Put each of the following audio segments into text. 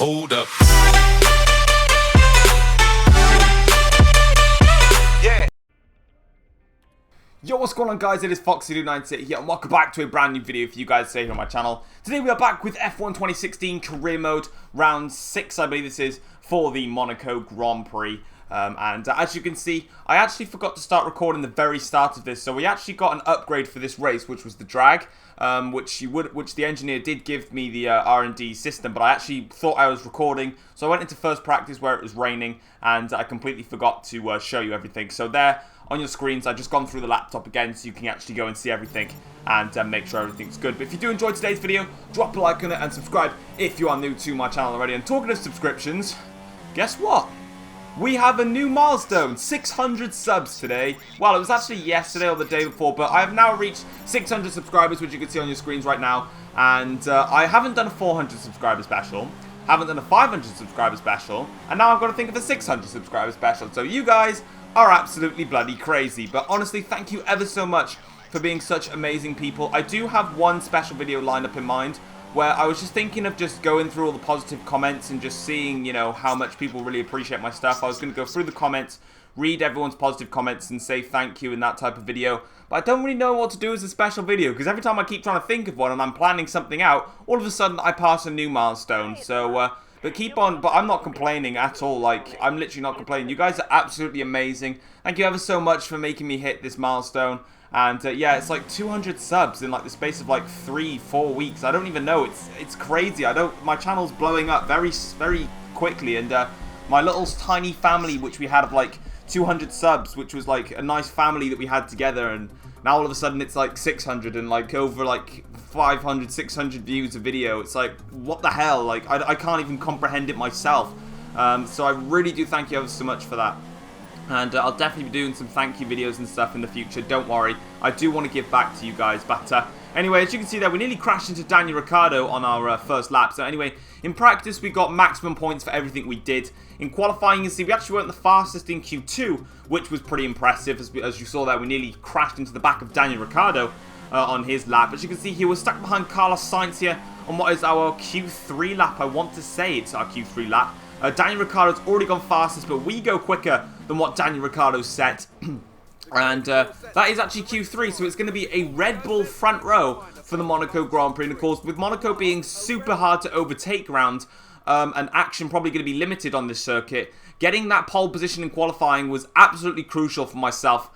Hold up. Yo, what's going on, guys? It is Foxy296 here, and welcome back to a brand new video for you guys today here on my channel. Today we are back with F1 2016 Career Mode, Round 6, I believe this is, for the Monaco Grand Prix. As you can see, I actually forgot to start recording the very start of this, so we actually got an upgrade for this race, which was the drag, which the engineer did give me the R&D system, but I actually thought I was recording, so I went into first practice where it was raining, and I completely forgot to show you everything. So there, on your screens, I've just gone through the laptop again so you can actually go and see everything and make sure everything's good. But if you do enjoy today's video, drop a like on it and subscribe if you are new to my channel already. And talking of subscriptions, guess what? We have a new milestone, 600 subs today. Well, it was actually yesterday or the day before, but I have now reached 600 subscribers, which you can see on your screens right now. And I haven't done a 400 subscriber special, haven't done a 500 subscriber special, and now I've got to think of a 600 subscriber special. So you guys are absolutely bloody crazy. But honestly, thank you ever so much for being such amazing people. I do have one special video lined up in mind where I was just thinking of just going through all the positive comments and just seeing, you know, how much people really appreciate my stuff. I was going to go through the comments, read everyone's positive comments and say thank you in that type of video. But I don't really know what to do as a special video because every time I keep trying to think of one and I'm planning something out, all of a sudden I pass a new milestone. So, but keep on, but I'm not complaining at all. Like, I'm literally not complaining. You guys are absolutely amazing. Thank you ever so much for making me hit this milestone. And yeah, it's like 200 subs in like the space of like 3-4 weeks. I don't even know. It's crazy. My channel's blowing up very quickly. And my little tiny family, which we had of like 200 subs, which was like a nice family that we had together. And now all of a sudden it's like 600 and like over like 500, 600 views a video. It's like, what the hell? Like, I can't even comprehend it myself. So I really do thank you ever so much for that. And I'll definitely be doing some thank you videos and stuff in the future. Don't worry. I do want to give back to you guys. But anyway, as you can see there, we nearly crashed into Daniel Ricciardo on our first lap. So anyway, in practice, we got maximum points for everything we did. In qualifying, you see, we actually weren't the fastest in Q2, which was pretty impressive. As you saw there, we nearly crashed into the back of Daniel Ricciardo on his lap. As you can see here, we're stuck behind Carlos Sainz here on what is our Q3 lap. I want to say it's our Q3 lap. Daniel Ricciardo's already gone fastest, but we go quicker than what Daniel Ricciardo set. And that is actually Q3, so it's going to be a Red Bull front row for the Monaco Grand Prix. And of course, with Monaco being super hard to overtake round, and action probably going to be limited on this circuit, getting that pole position in qualifying was absolutely crucial for myself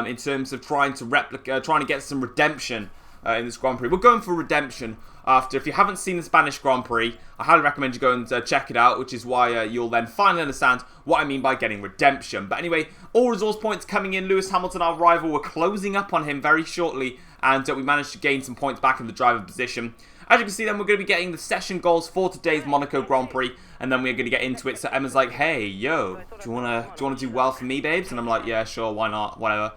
in terms of trying to get some redemption in this Grand Prix. We're going for redemption after. If you haven't seen the Spanish Grand Prix, I highly recommend you go and check it out, which is why you'll then finally understand what I mean by getting redemption. But anyway, all resource points coming in. Lewis Hamilton, our rival, we're closing up on him very shortly, and we managed to gain some points back in the driver position. As you can see, then we're going to be getting the session goals for today's Monaco Grand Prix, and then we're going to get into it. So Emma's like, "Hey, yo, do you wanna do well for me, babes?" And I'm like, "Yeah, sure, why not, whatever."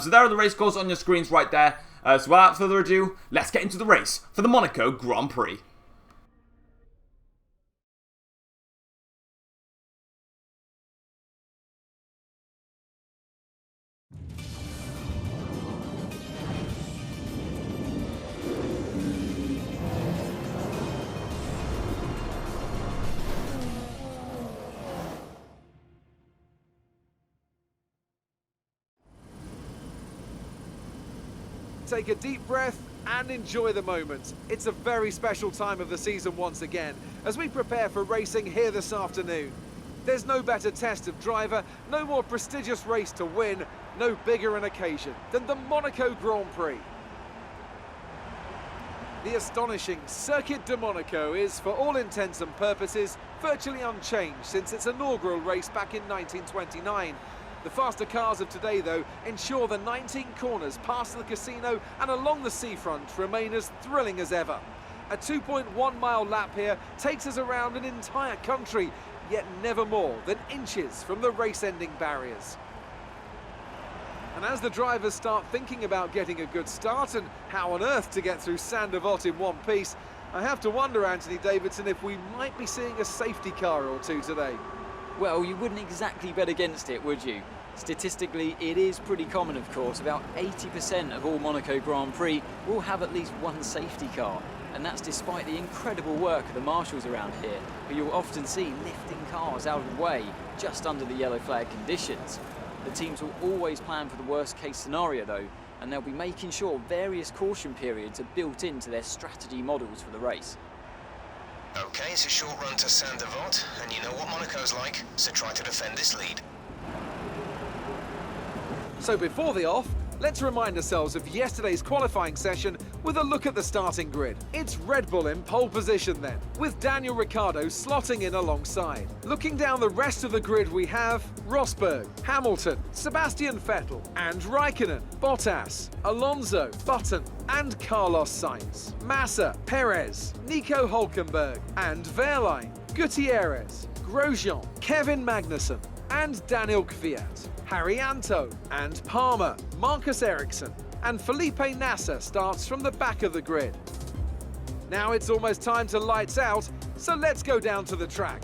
So there are the race goals on your screens right there. So without further ado, let's get into the race for the Monaco Grand Prix. Take a deep breath and enjoy the moment. It's a very special time of the season once again, as we prepare for racing here this afternoon. There's no better test of driver, no more prestigious race to win, no bigger an occasion than the Monaco Grand Prix. The astonishing Circuit de Monaco is, for all intents and purposes, virtually unchanged since its inaugural race back in 1929. The faster cars of today, though, ensure the 19 corners past the casino and along the seafront remain as thrilling as ever. A 2.1-mile lap here takes us around an entire country, yet never more than inches from the race-ending barriers. And as the drivers start thinking about getting a good start and how on earth to get through Saint-Devote in one piece, I have to wonder, Anthony Davidson, if we might be seeing a safety car or two today. Well, you wouldn't exactly bet against it, would you? Statistically, it is pretty common, of course. About 80% of all Monaco Grand Prix will have at least one safety car. And that's despite the incredible work of the marshals around here, who you'll often see lifting cars out of the way just under the yellow flag conditions. The teams will always plan for the worst case scenario though, and they'll be making sure various caution periods are built into their strategy models for the race. Okay, it's a short run to Saint-Devote, and you know what Monaco's like, so try to defend this lead. So before the off, let's remind ourselves of yesterday's qualifying session with a look at the starting grid. It's Red Bull in pole position then, with Daniel Ricciardo slotting in alongside. Looking down the rest of the grid we have Rosberg, Hamilton, Sebastian Vettel and Raikkonen, Bottas, Alonso, Button and Carlos Sainz, Massa, Perez, Nico Hülkenberg and Wehrlein, Gutierrez, Grosjean, Kevin Magnussen and Daniel Kvyat, Haryanto and Palmer, Marcus Ericsson and Felipe Nasser starts from the back of the grid. Now it's almost time to lights out, so let's go down to the track.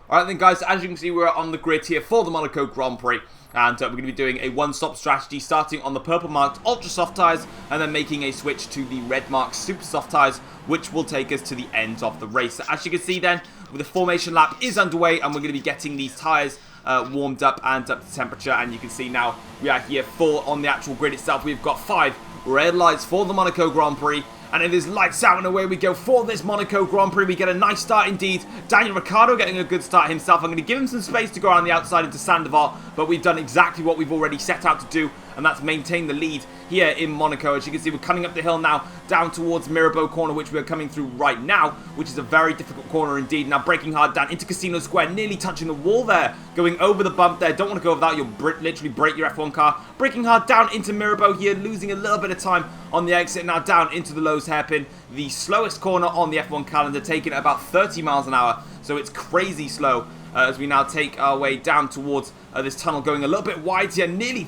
Alright then guys, as you can see we're on the grid here for the Monaco Grand Prix. And we're going to be doing a one-stop strategy starting on the purple marked ultra soft tyres and then making a switch to the red marked super soft tyres, which will take us to the end of the race. So as you can see then, the formation lap is underway and we're going to be getting these tyres warmed up and up to temperature. And you can see now we are here on the actual grid itself. We've got 5 red lights for the Monaco Grand Prix. And it is lights out and away we go for this Monaco Grand Prix. We get a nice start indeed. Daniel Ricciardo getting a good start himself. I'm going to give him some space to go around the outside into Saint-Devote, but we've done exactly what we've already set out to do, and that's maintain the lead here in Monaco. As you can see, we're coming up the hill now, down towards Mirabeau corner, which we're coming through right now, which is a very difficult corner indeed. Now braking hard down into Casino Square, nearly touching the wall there, going over the bump there. Don't want to go over that, you'll literally break your F1 car. Braking hard down into Mirabeau here, losing a little bit of time on the exit. Now down into the Lowe's hairpin, the slowest corner on the F1 calendar, taking about 30 miles an hour, so it's crazy slow. As we now take our way down towards this tunnel, going a little bit wide here, nearly,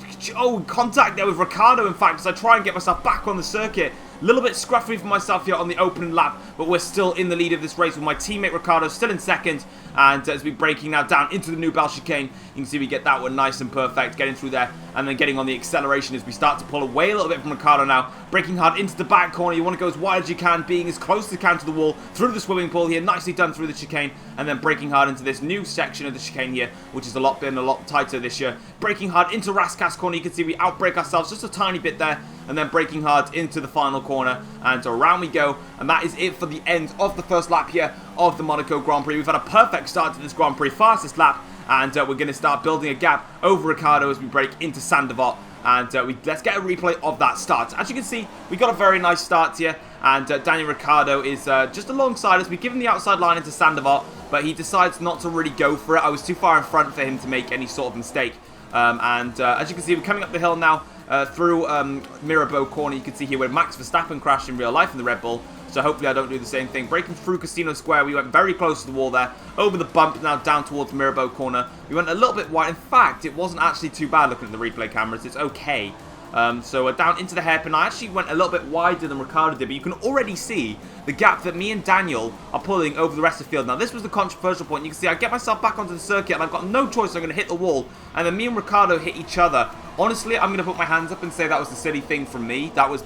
contact there with Ricciardo in fact, as I try and get myself back on the circuit. A little bit scruffy for myself here on the opening lap, but we're still in the lead of this race with my teammate Ricciardo still in second. And as we're braking now down into the New Bell chicane, you can see we get that one nice and perfect, getting through there and then getting on the acceleration as we start to pull away a little bit from Ricciardo now. Braking hard into the back corner, you want to go as wide as you can, being as close as you can to the wall, through the swimming pool here, nicely done through the chicane, and then braking hard into this new section of the chicane here, which has been a lot tighter this year. Braking hard into Rascasse corner, you can see we outbrake ourselves just a tiny bit there, and then braking hard into the final corner, and around we go. And that is it for the end of the first lap here of the Monaco Grand Prix. We've had a perfect start to this Grand Prix, fastest lap, and we're going to start building a gap over Ricciardo as we brake into Saint-Devote. And let's get a replay of that start. As you can see, we got a very nice start here, and Daniel Ricciardo is just alongside us. We give him the outside line into Saint-Devote, but he decides not to really go for it. I was too far in front for him to make any sort of mistake. As you can see, we're coming up the hill now through Mirabeau corner. You can see here where Max Verstappen crashed in real life in the Red Bull. So hopefully I don't do the same thing. Breaking through Casino Square, we went very close to the wall there. Over the bump, now down towards Mirabeau corner. We went a little bit wide. In fact, it wasn't actually too bad looking at the replay cameras. It's okay. So down into the hairpin, I actually went a little bit wider than Ricciardo did, but you can already see the gap that me and Daniel are pulling over the rest of the field. Now this was the controversial point. You can see I get myself back onto the circuit and I've got no choice. I'm going to hit the wall, and then me and Ricciardo hit each other. Honestly, I'm going to put my hands up and say that was the silly thing from me. That was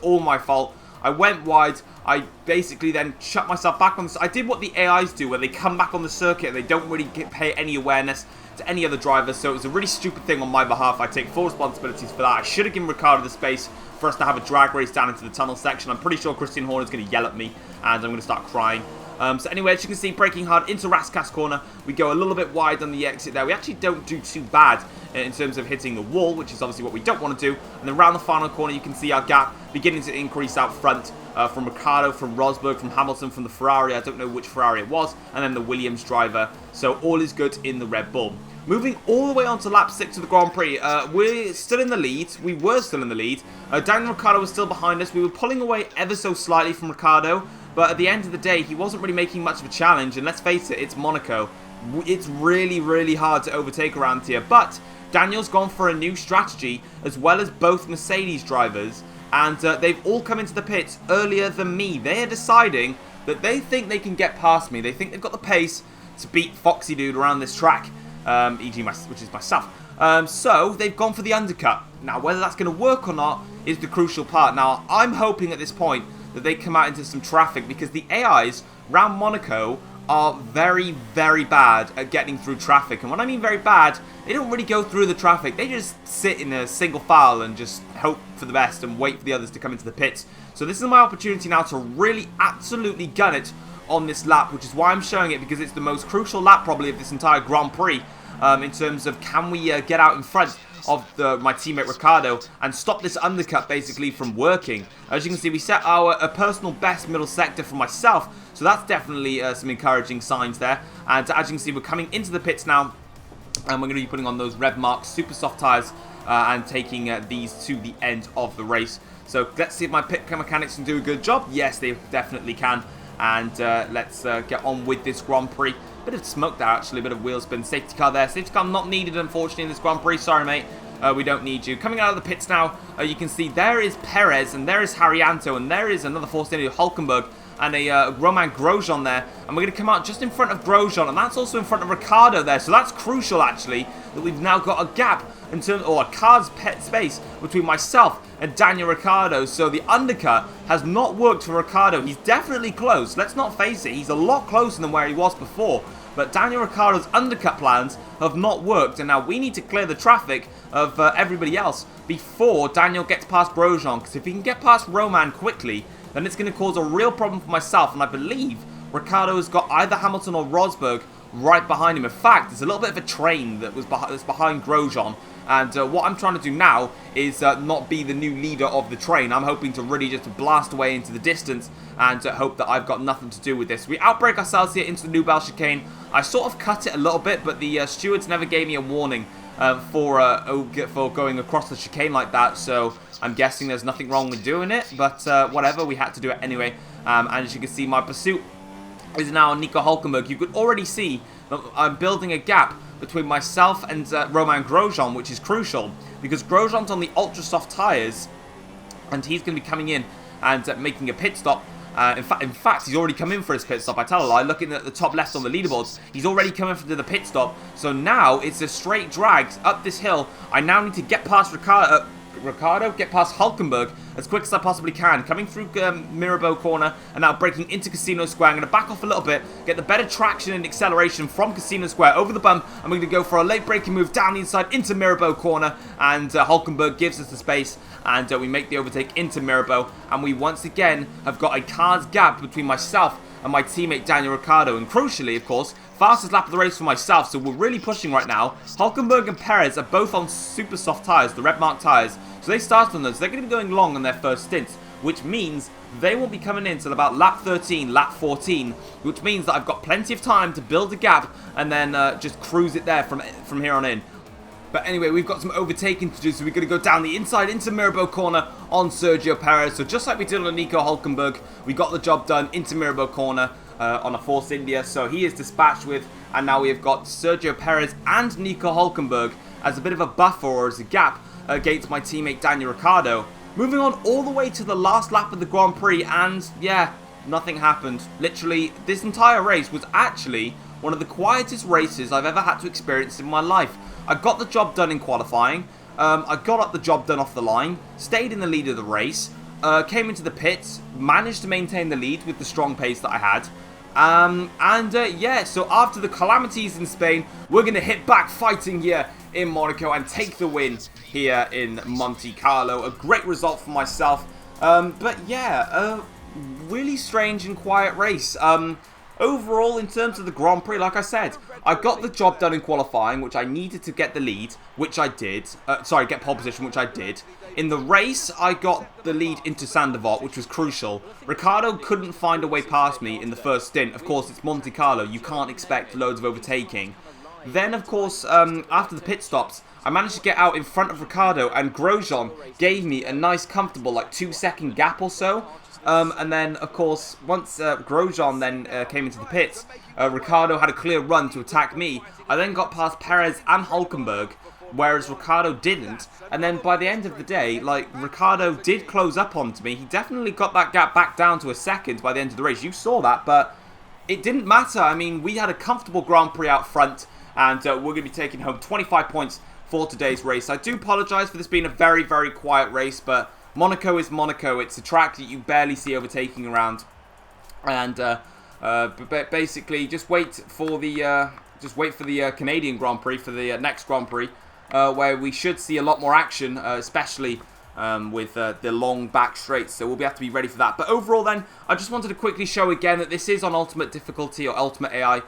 all my fault. I went wide. I basically then shut myself back on the... I did what the AIs do, where they come back on the circuit and they don't really pay any awareness to any other drivers. So it was a really stupid thing on my behalf. I take full responsibilities for that. I should have given Ricciardo the space for us to have a drag race down into the tunnel section. I'm pretty sure Christian Horner is going to yell at me and I'm going to start crying. So anyway, as you can see, braking hard into Rascasse corner. We go a little bit wide on the exit there. We actually don't do too bad in terms of hitting the wall, which is obviously what we don't want to do. And then around the final corner, you can see our gap beginning to increase out front from Ricciardo, from Rosberg, from Hamilton, from the Ferrari. I don't know which Ferrari it was. And then the Williams driver. So all is good in the Red Bull. Moving all the way on to lap 6 of the Grand Prix, we're still in the lead. We were still in the lead. Daniel Ricciardo was still behind us. We were pulling away ever so slightly from Ricciardo. But at the end of the day, he wasn't really making much of a challenge. And let's face it, it's Monaco. It's really, really hard to overtake around here. But Daniel's gone for a new strategy, as well as both Mercedes drivers. And they've all come into the pits earlier than me. They are deciding that they think they can get past me. They think they've got the pace to beat Foxy Dude around this track. E.g. which is myself. So they've gone for the undercut. Now, whether that's going to work or not is the crucial part. Now, I'm hoping at this point that they come out into some traffic, because the AIs around Monaco are very, very bad at getting through traffic. And when I mean very bad, they don't really go through the traffic. They just sit in a single file and just hope for the best and wait for the others to come into the pits. So this is my opportunity now to really absolutely gun it on this lap, which is why I'm showing it, because it's the most crucial lap probably of this entire Grand Prix, in terms of can we get out in front of my teammate Ricciardo and stop this undercut basically from working. As you can see, we set our personal best middle sector for myself, so that's definitely some encouraging signs there. And as you can see, we're coming into the pits now, and we're going to be putting on those Red Mark super soft tyres and taking these to the end of the race. So let's see if my pit mechanics can do a good job. Yes, they definitely can. And let's get on with this Grand Prix. Bit of smoke there, actually. A bit of wheel spin. Safety car there. Safety car not needed, unfortunately, in this Grand Prix. Sorry, mate. We don't need you. Coming out of the pits now, you can see there is Perez, and there is Haryanto, and there is another Force India Hulkenberg, and a Romain Grosjean there. And we're going to come out just in front of Grosjean, and that's also in front of Ricciardo there. So that's crucial, actually, that we've now got a gap in terms, or a car's pet space between myself and Daniel Ricciardo. So the undercut has not worked for Ricciardo. He's definitely close. Let's not face it. He's a lot closer than where he was before. But Daniel Ricciardo's undercut plans have not worked, and now we need to clear the traffic of everybody else before Daniel gets past Grosjean, because if he can get past Roman quickly, then it's going to cause a real problem for myself, and I believe Ricciardo has got either Hamilton or Rosberg right behind him. In fact, there's a little bit of a train that's behind Grosjean, and what I'm trying to do now is not be the new leader of the train. I'm hoping to really just blast away into the distance and hope that I've got nothing to do with this. We outbrake ourselves here into the New Bell chicane. I sort of cut it a little bit, but the stewards never gave me a warning for going across the chicane like that, so I'm guessing there's nothing wrong with doing it, but whatever, we had to do it anyway. And as you can see, my pursuit is now Nico Hulkenberg. You could already see that I'm building a gap between myself and Romain Grosjean, which is crucial, because Grosjean's on the ultra soft tyres, and he's going to be coming in and making a pit stop. In fact, he's already come in for his pit stop. I tell a lie. Looking at the top left on the leaderboards, he's already come in for the pit stop. So now it's a straight drag up this hill. I now need to get past Ricciardo, get past Hulkenberg as quick as I possibly can. Coming through Mirabeau corner and now breaking into Casino Square. I'm going to back off a little bit, get the better traction and acceleration from Casino Square over the bump. I'm going to go for a late braking move down the inside into Mirabeau corner, and Hulkenberg gives us the space, and we make the overtake into Mirabeau, and we once again have got a car's gap between myself and my teammate Daniel Ricciardo, and crucially, of course, fastest lap of the race for myself, so we're really pushing right now. Hulkenberg and Perez are both on super soft tyres, the Red Mark tyres, so they started on those. They're going to be going long on their first stints, which means they won't be coming in till about lap 13, lap 14, which means that I've got plenty of time to build a gap and then just cruise it there from here on in. But anyway, we've got some overtaking to do, so we're going to go down the inside into Mirabeau corner on Sergio Perez. So just like we did on Nico Hulkenberg, we got the job done into Mirabeau corner on a Force India. So he is dispatched with, and now we have got Sergio Perez and Nico Hulkenberg as a bit of a buffer, or as a gap against my teammate Daniel Ricciardo. Moving on all the way to the last lap of the Grand Prix, and yeah, nothing happened. Literally, this entire race was actually one of the quietest races I've ever had to experience in my life. I got the job done in qualifying, I got the job done off the line, stayed in the lead of the race, came into the pits, managed to maintain the lead with the strong pace that I had. Yeah, so after the calamities in Spain, we're going to hit back fighting here in Monaco and take the win here in Monte Carlo. A great result for myself, but yeah, a really strange and quiet race. Overall, in terms of the Grand Prix, like I said, I got the job done in qualifying, which I needed to get the lead, which I did. Get pole position, which I did. In the race, I got the lead into Sandoval, which was crucial. Ricciardo couldn't find a way past me in the first stint. Of course, it's Monte Carlo. You can't expect loads of overtaking. Then, of course, after the pit stops, I managed to get out in front of Ricciardo, and Grosjean gave me a nice, comfortable, like 2-second gap or so. And then, of course, once Grosjean then came into the pits, Ricciardo had a clear run to attack me. I then got past Perez and Hulkenberg, whereas Ricciardo didn't. And then by the end of the day, like, Ricciardo did close up onto me. He definitely got that gap back down to a second by the end of the race. You saw that, but it didn't matter. I mean, we had a comfortable Grand Prix out front, and we're going to be taking home 25 points for today's race. I do apologise for this being a very, very quiet race, but Monaco is Monaco. It's a track that you barely see overtaking around, and basically just wait for the Canadian Grand Prix, for the next Grand Prix, where we should see a lot more action, especially with the long back straights, so we'll have to be ready for that. But overall then, I just wanted to quickly show again that this is on ultimate difficulty or ultimate AI,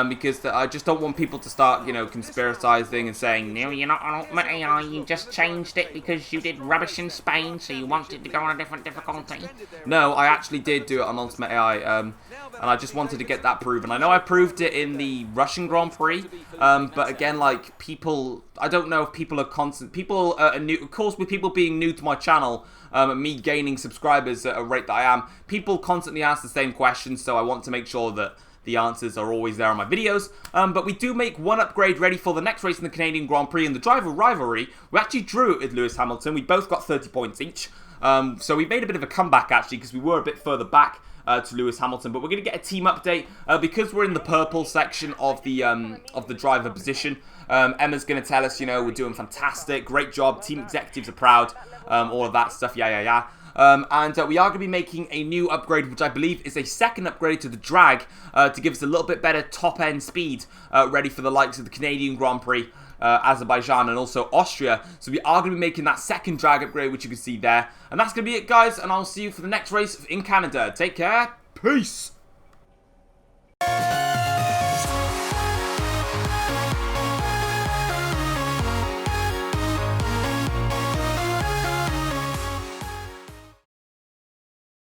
because I just don't want people to start, you know, conspiracizing and saying, no, you're not on ultimate AI, you just changed it because you did rubbish in Spain, so you wanted to go on a different difficulty. No, I actually did do it on ultimate AI, and I just wanted to get that proven. I know I proved it in the Russian Grand Prix, but again, like, people, I don't know if people are people are new, of course, with people being new to my channel, and me gaining subscribers at a rate that I am, people constantly ask the same questions, so I want to make sure that the answers are always there on my videos. But we do make one upgrade ready for the next race in the Canadian Grand Prix. In the driver rivalry, we actually drew it with Lewis Hamilton. We both got 30 points each. So we made a bit of a comeback, actually, because we were a bit further back to Lewis Hamilton. But we're going to get a team update because we're in the purple section of the driver position. Emma's going to tell us, you know, we're doing fantastic, great job, team executives are proud, all of that stuff, yeah. And we are going to be making a new upgrade, which I believe is a second upgrade to the drag, to give us a little bit better top-end speed, ready for the likes of the Canadian Grand Prix, Azerbaijan, and also Austria. So we are going to be making that second drag upgrade, which you can see there. And that's going to be it, guys, and I'll see you for the next race in Canada. Take care. Peace.